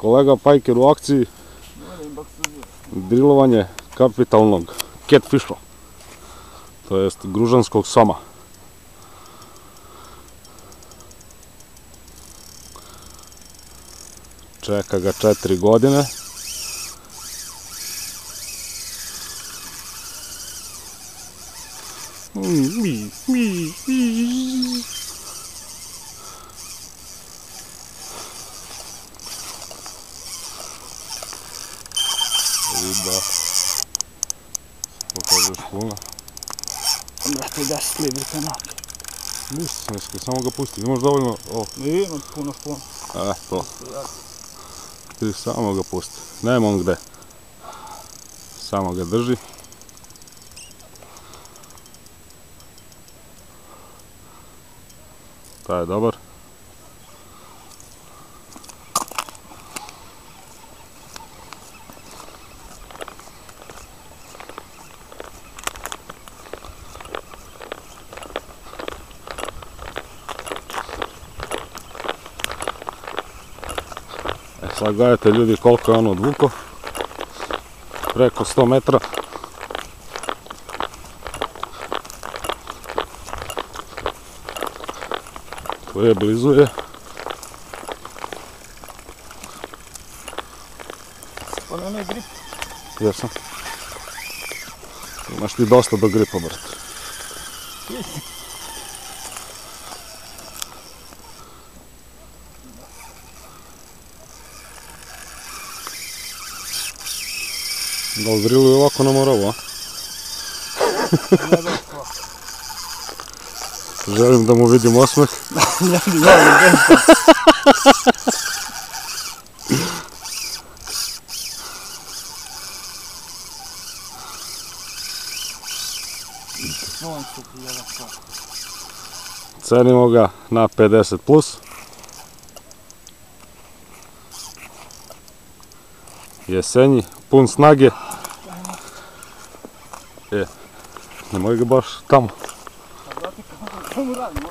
Kolega Pajker u akciji, drilovanje kapitalnog catfisha, to jest gružanskog soma. Čeka ga 4 godine. Riba. Pokažeš puna. Brate, 10 libri kanake. Nisi, samo ga pusti. Imaš dovoljno ovo? Imam puno. To. Ti samo ga pusti. Nema on gde. Samo ga drži. Taj je dobar. Sad gledajte ljudi koliko je on odvuko. Preko 100 metra. Tu je, blizu je. Ono je grip. Jesam. Imaš ti dosta do gripa, brate. Da li driluju ovako na Moravu, a? Želim da mu vidim osmeh. Cenimo ga na 50+. Jesenji, pun snage. Nemoj ga baš tamo. Kako mu radim,